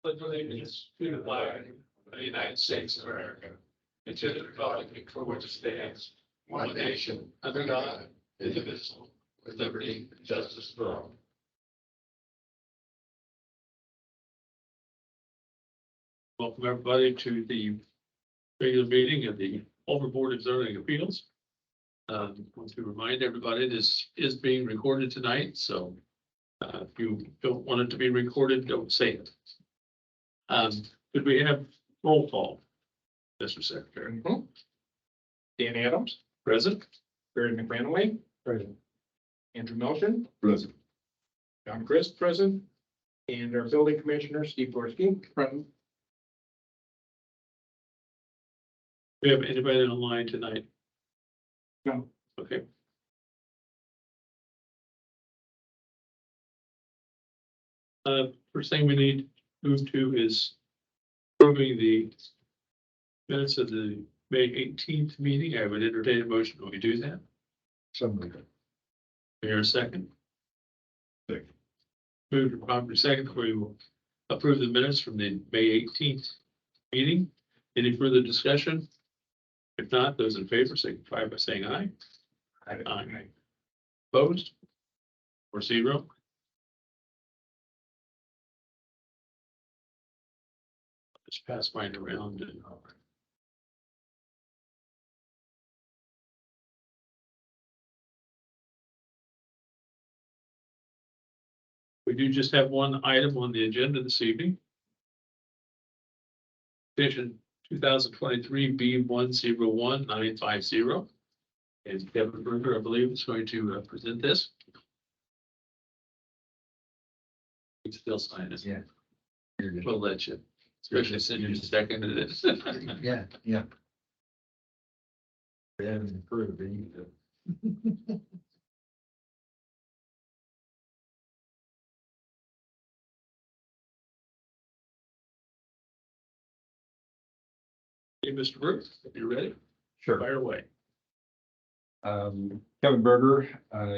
pledge allegiance to the flag of the United States of America and to the republic for which it stands, one nation, under God, indivisible, with liberty and justice for all. Welcome, everybody, to the regular meeting of the Ulmer Board of Zoning Appeals. Want to remind everybody, this is being recorded tonight, so if you don't want it to be recorded, don't say it. Could we have roll call, Mr. Secretary? Dan Adams, Present? Barry McManaway, Present. Andrew Melton, Present. John Christ, present, and our building commissioner, Steve Gorski, present. We have anybody online tonight? No. Okay. First thing we need to move to is approving the minutes of the May 18th meeting. I would entertain a motion. Will we do that? Somebody. Here a second. Second. Move to property second, we will approve the minutes from the May 18th meeting. Any further discussion? If not, those in favor signify by saying aye. Aye. Opposed? 4-0. Just pass mine around and. We do just have one item on the agenda this evening. Petition 2023 B101950. And Kevin Berger, I believe, is going to present this. You can still sign it. Yeah. We'll let you, especially since you seconded it. Yeah, yeah. We haven't improved either. Hey, Mr. Bruce, if you're ready, Sure. fire away. Kevin Berger,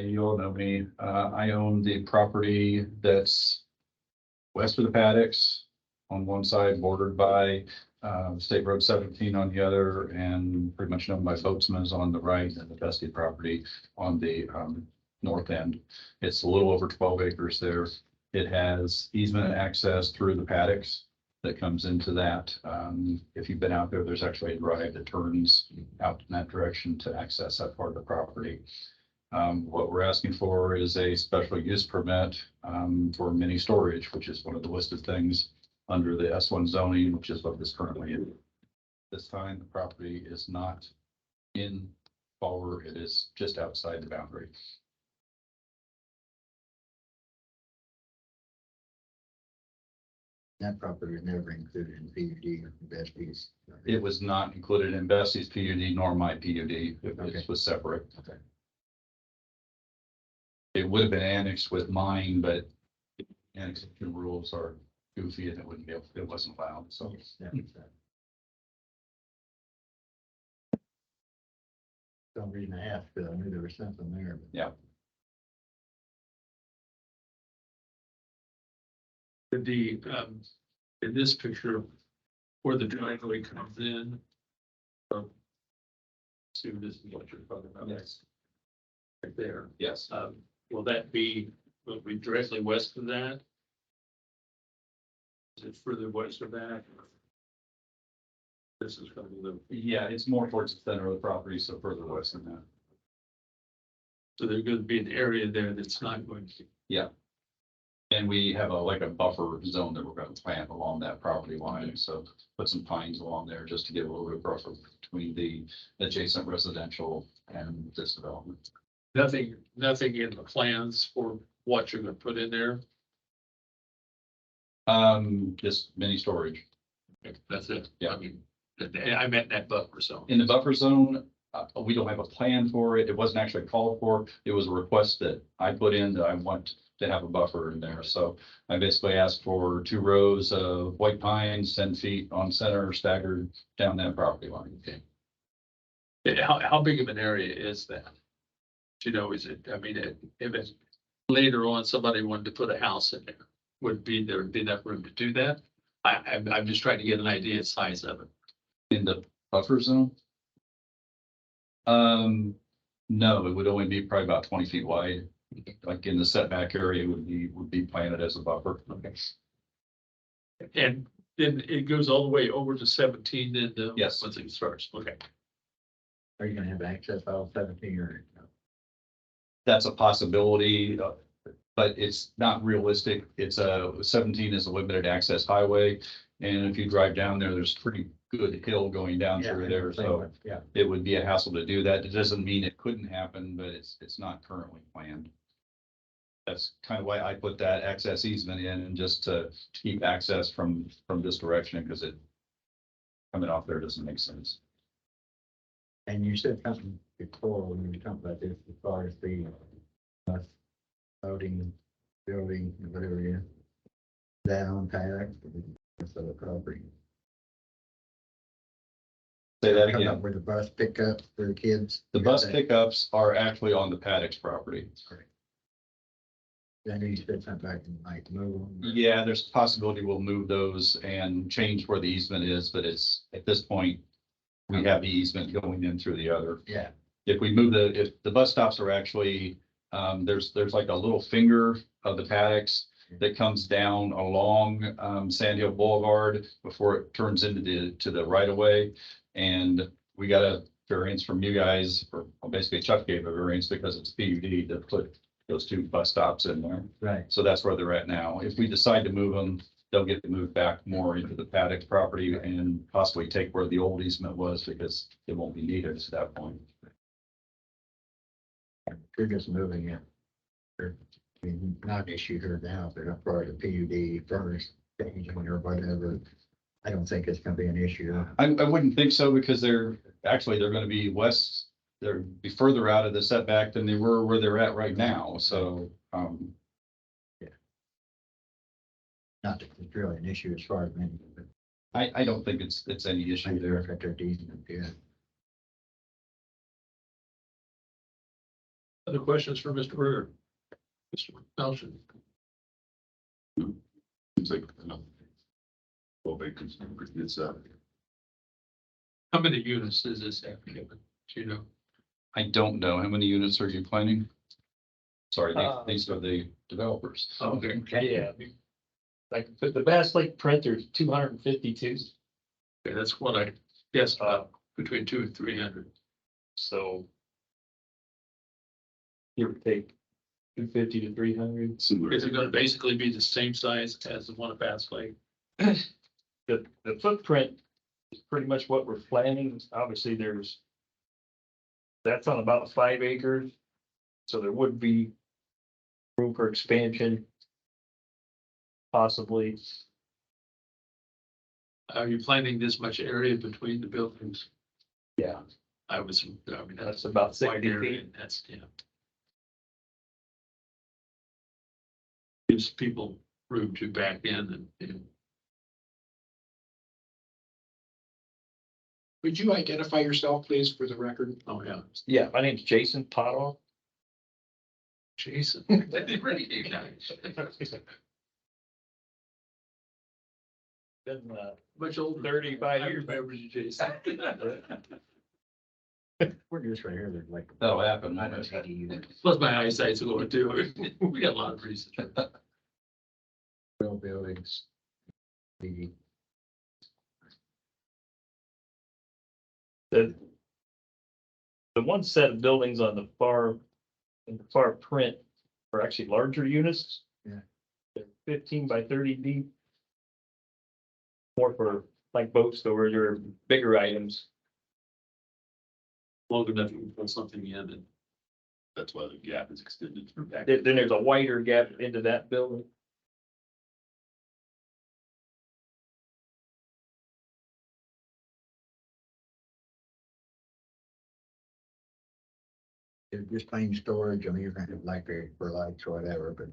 you all know me. I own the property that's west of the paddocks on one side, bordered by State Road 17 on the other, and pretty much known by boatsmen on the right, and the Bestie property on the north end. It's a little over 12 acres there. It has easement access through the paddocks that comes into that. If you've been out there, there's actually a drive that turns out in that direction to access that part of the property. What we're asking for is a special use permit for mini storage, which is one of the listed things under the S1 zoning, which is what this currently is. This time, the property is not in Fowler, it is just outside the boundary. That property was never included in PUD or Bestie's. It was not included in Bessie's PUD nor my PUD. It Okay. was separate. Okay. It would have been annexed with mine, but annexation rules are goofy and it wouldn't be, it wasn't allowed, so. Some reason I asked, because I knew there was something there. But Yeah. The, in this picture, where the driveway comes in. See, this is what you're talking about. Yes. Right there. Yes. Will be directly west of that? Is it further west of that? This is going to be the, Yeah, it's more towards the center of the property, so further west than that. so there's going to be an area there that's not going to. And we have like a buffer zone that we're going to plant along that property line, so put some pines along there just to give a little bit of buffer between the adjacent residential and this development. Nothing in the plans for what you're going to put in there. Just mini storage. That's it. Yeah. I mean, I meant that buffer zone. In the buffer zone, we don't have a plan for it. It wasn't actually called for. It was a request that I put in that I want to have a buffer in there. So I basically asked for 2 rows of white pines, 10 feet on center, staggered down that property line. Okay. How big of an area is that? You know, is it, I mean, if it's later on, somebody wanted to put a house in there, there would be enough room to do that? I'm just trying to get an idea of size of it. In the buffer zone? No, it would only be probably about 20 feet wide. Like in the setback area would be planted as a buffer. Okay. And then it goes all the way over to 17, then Yes. once it starts, okay. Are you gonna have access all 17 or? No? That's a possibility, but it's not realistic. It's 17 is a limited access highway. And if you drive down there, there's pretty good hill going down Yeah, through I there, understand so what- Yeah, it would be a hassle to do that. It doesn't mean it couldn't happen, but it's not currently planned. That's kind of why I put that access easement in, and just to keep access from this direction, because it coming off there doesn't make sense. and you said something before when we talked about this, as far as the loading, building, whatever it is. That on tag, so the property. Say that Come up again. with a bus pickup for the kids. The bus pickups are actually on the Paddocks property. I know you said something like, might move them. Yeah, there's a possibility we'll move those and change where the easement is, but it's, at this point, we have the easement going in through the other. Yeah, If we move if the bus stops are actually, there's like a little finger of the Paddocks that comes down along, Sand Hill Boulevard before it turns into the right of way. And we got a variance from you guys, or well, basically Chuck gave a variance because it's PUD to put those two bus stops in there. right. So that's where they're at now. If we decide to move them, they'll get moved back more into the Paddocks property and possibly take where the old easement was, because it won't be needed at that point. They're just moving it. I mean, not an issue here now, but up for the PUD first, changing or whatever. I don't think it's gonna be an issue. I wouldn't think so, because they're gonna be west, they're be further out of the setback than they were where they're at right now, so, Not that it's really an issue as far as many, but I don't think it's any I issue do there. look at their decent, yeah. Other questions for Mr. Brewer? Mr. Melton? Seems like, well, it's, How many units does this have given? Do you know? I don't know. How many units are you planning? Sorry, these Uh, are the developers. Okay. Yeah. Like, the Bass Lake printer's 252, Okay, that's what I guess, between 200 and 300. so. Give or take 250 to 300. similar. Is it gonna basically be the same size as the one at Bass Lake? The footprint is pretty much what we're planning. Obviously, that's on about 5 acres. So there would be room for expansion. Possibly. Are you planning this much area between the buildings? Yeah, I mean, that's that's about wide 60 area, feet. and that's, yeah. Gives people room to back in and Would you identify yourself, please, for the record? oh, yeah, Yeah, my name's Jason Pottle. Jason. They really do that. Been, Much older. 35 I years. remember you, Jason. We're just right here, there's like. That'll happen. I don't think you Plus my eyesight's going too. We got a lot of reasons. will buildings. The The one set of buildings on the in the far print are actually larger units. Yeah. They're 15 by 30 deep. More for like boat storage or bigger items. Long enough you can put something in and That's why the gap is extended through back. Then there's a wider gap into that building. They're just plain storage, I mean, you're gonna have like for lights or whatever, but. As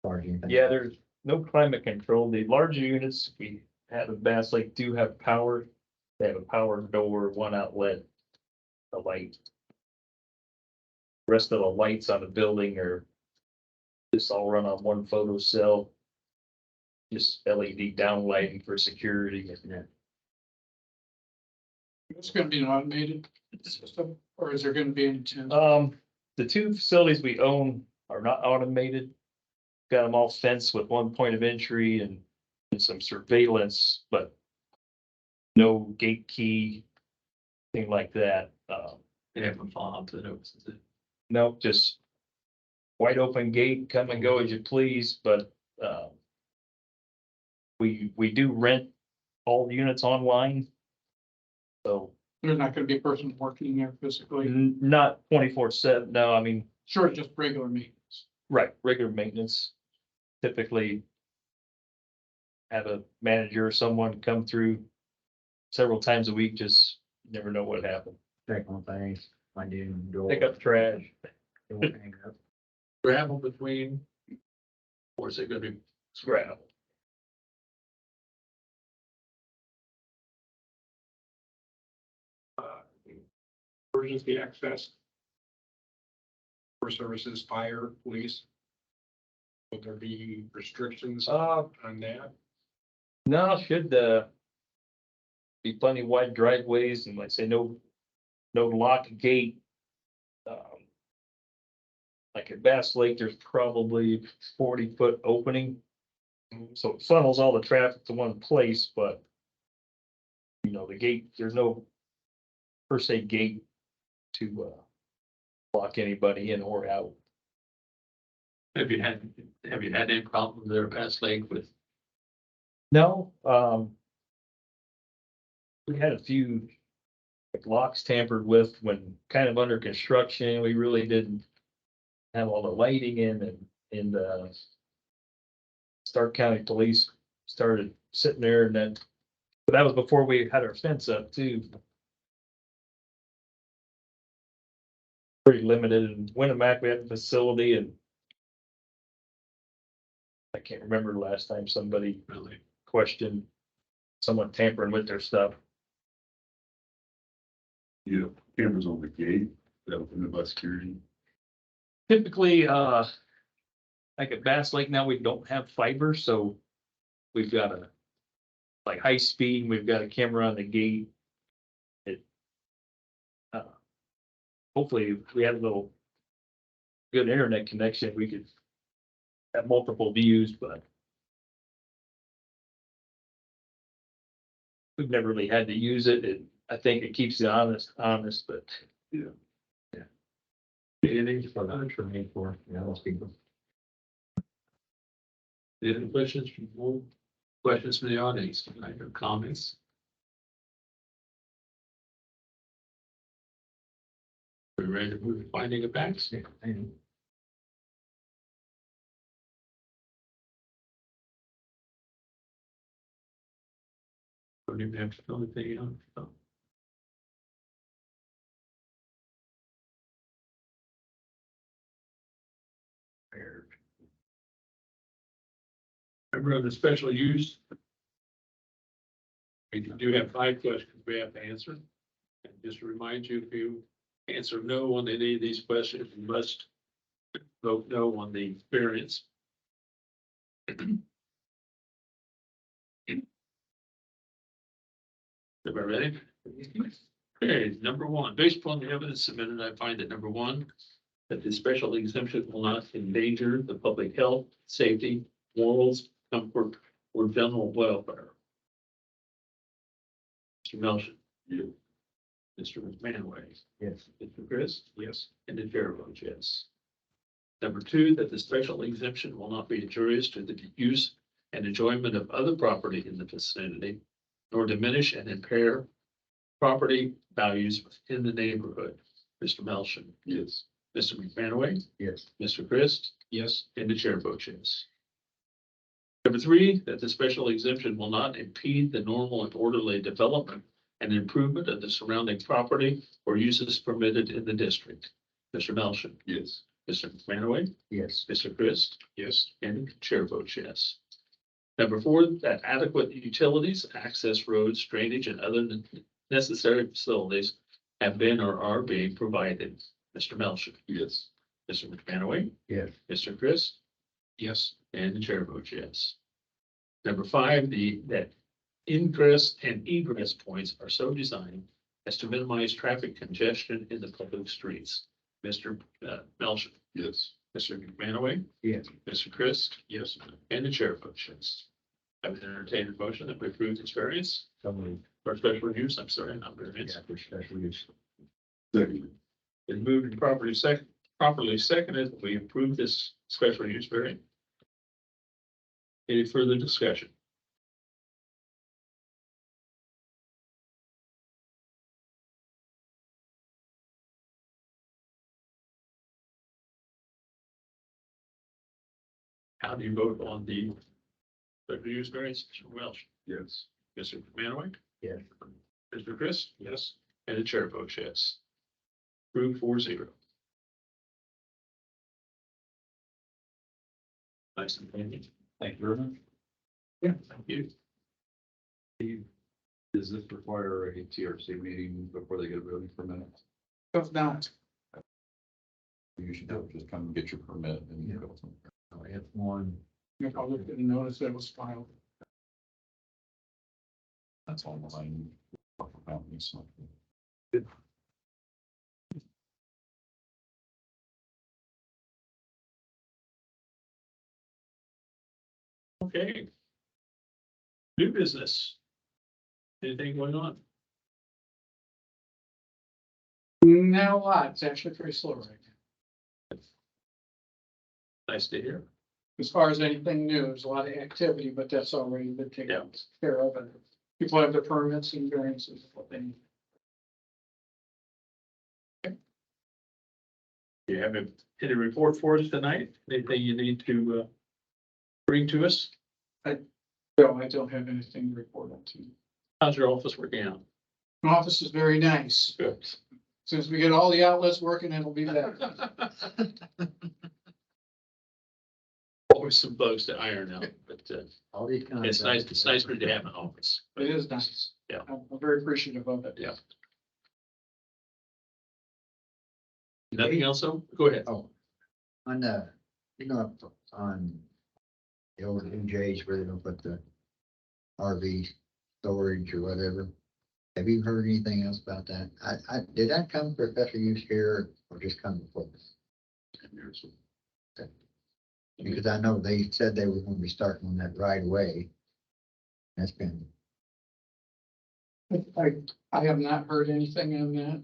far as anything. Yeah, there's no climate control. The larger units we have in Bass Lake do have power. They have a power door, one outlet, a light. Rest of the lights on the building are just all run on one photo cell. just LED downlighting for security. It's gonna be an automated system, or is there gonna be any? The two facilities we own are not automated. Got them all fenced with one point of entry and some surveillance, but no gate key, thing like that. They have a fob that opens it. Nope, just wide open gate, come and go as you please, but, we do rent all the units online. So There's not gonna be a person working there physically, not 24/7, no, I mean, sure, just regular maintenance. right, regular maintenance. Typically have a manager or someone come through several times a week, just never know what happened. Check on things, find you in the door. Pick up trash. Don't hang up. Gravel between, or is it gonna be? Gravel. Emergency access. For services, fire, police. Will there be restrictions on that? No, should, be plenty wide driveways and like I say, no lock gate. Like at Bass Lake, there's probably 40-foot opening. So it funnels all the traffic to one place, but you know, the gate, there's no per se gate to, lock anybody in or out. Have you had any problem there at Bass Lake with? No, we had a few like, locks tampered with when kind of under construction. We really didn't have all the lighting in the Stark County Police started sitting there and then, but that was before we had our fence up too. Pretty limited. In Winnemac, we had a facility and I can't remember the last time somebody Really? questioned someone tampering with their stuff. Yeah, cameras on the gate, that open about security. Typically, like at Bass Lake now, we don't have fiber, so we've got a like high speed, we've got a camera on the gate. It hopefully if we had a little good internet connection, we could have multiple views, but we've never really had to use it. I think it keeps it honest, but Anything For that, for me, for, those people. Any questions from the board? Questions from the audience, or comments? Are we ready to move to finding of facts? Yeah, and Don't even have to fill anything out. Oh. Remember on the special use? We do have 5 questions we have to answer. And just to remind you, if you answer no on any of these questions, you must vote no on the variance. Everybody ready? Okay, number 1, based upon the evidence submitted, I find that number 1, that the special exemption will not endanger the public health, safety, morals, comfort, or general welfare. Mr. Melton. You. Mr. McManaway. yes, Mr. Chris. Yes. And the chair votes yes. Number 2, that the special exemption will not be injurious to the use and enjoyment of other property in the vicinity, nor diminish and impair property values within the neighborhood. Mr. Melton. Yes. Mr. McManaway. yes, Mr. Chris. Yes. And the chair votes yes. Number 3, that the special exemption will not impede the normal and orderly development and improvement of the surrounding property or uses permitted in the district. Mr. Melton. Yes. Mr. McManaway. yes, Mr. Chris. Yes. And the chair votes yes. Number 4, that adequate utilities, access roads, drainage, and other necessary facilities have been or are being provided. Mr. Melton. Yes. Mr. McManaway. yes, Mr. Chris. Yes. And the chair votes yes. Number 5, that ingress and egress points are so designed as to minimize traffic congestion in the public streets. Mr. Melchor, Yes. Mr. McManaway, Yes. Mr. Chris, yes, and the chair votes yes. I would entertain a motion that we approve this variance or special use, I'm sorry, not variance. Yeah, for special use. Second. Been moved and properly seconded, that we approve this special use variance. Any further discussion? How do you vote on the special use variance, Mr. Welch, Yes. Mr. McManaway? Yes. Mr. Chris? Yes. And the chair votes yes. Approved 4-0. Nice and clean. Thank you very much. Yeah, thank you. Does this require a TRC meeting before they get a building permit? Does not. You should just come and get your permit and go from there. If one, If I looked at the notice that was filed. That's online. So. Okay. New business. Anything going on? Not a lot. It's actually pretty slow right now. Nice to hear. As far as anything new, there's a lot of activity, but that's already been Yeah. taken care of. And people have their permits and variances, what they need. Do you have any report for us tonight? Anything you need to bring to us? No, I don't have anything to report on to you. How's your office working out? My office is very nice. Good. Since we get all the outlets working, it'll be better. Always some bugs to iron out, but all these. it's nice for you to have an office. It is nice. Yeah. I'm very appreciative of it. Yeah. Nothing else, though? Go ahead. Oh, on the, on the old MJs where they don't put the RV storage or whatever. Have you heard anything else about that? Did that come for special use here or just come before? Because I know they said they were going to be starting on that right away. That's been, I have not heard anything on that.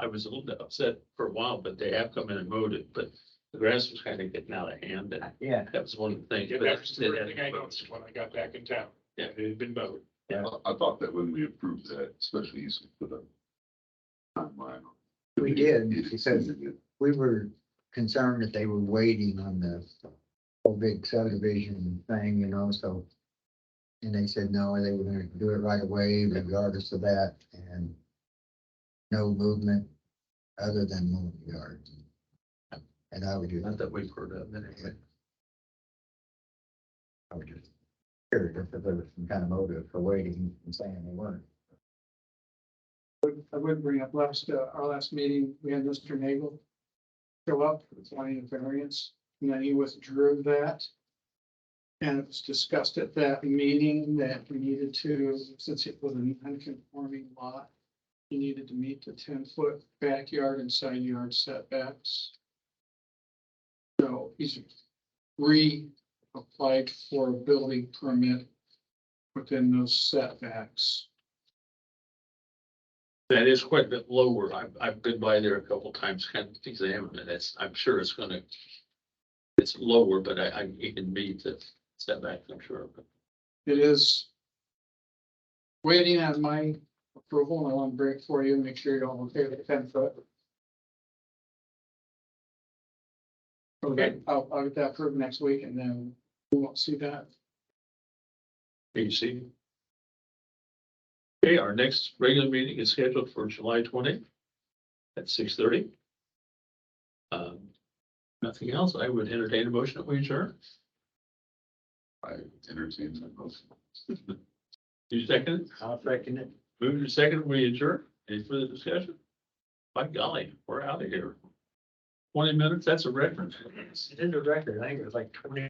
I was a little bit upset for a while, but they have come in and mowed it, but the grass was kind of getting out of hand, and yeah, that was one of the things. Yeah, but that was the they first had thing I it mowed. noticed when I got back in town. Yeah. It had been mowed. I thought that when we approved that, especially you put a timeline. we did, because we were concerned that they were waiting on the whole big subdivision thing, so. And they said, no, they were gonna do it right away regardless of that, and no movement other than mowing the yard. And I would just, Not that we've heard of it anyway. I would just curious if there was some kind of motive for waiting and saying they weren't. I would bring up our last meeting, we had Mr. Nagel show up with wanting a variance, and then he withdrew that. And it was discussed at that meeting that we needed to, since it was a non-conforming lot, he needed to meet the 10-foot backyard and side yard setbacks. So he's applied for a building permit within those setbacks. That is quite a bit lower. I've been by there a couple times, kind of examining it. I'm sure it's lower, but it can meet the setback, I'm sure. But It is waiting on my approval, and I want to bring it for you and make sure you're all okay with the 10-foot. Okay, I'll get that approved next week, and then we won't see that. you see. Okay, our next regular meeting is scheduled for July 20 at 6:30. Nothing else. I would entertain a motion that we adjourn. I entertained that motion. You second it? I'll second it. Move to second, we adjourn. Any further discussion? By golly, we're out of here. 20 minutes, that's a record. It is a record. I think it was like 20.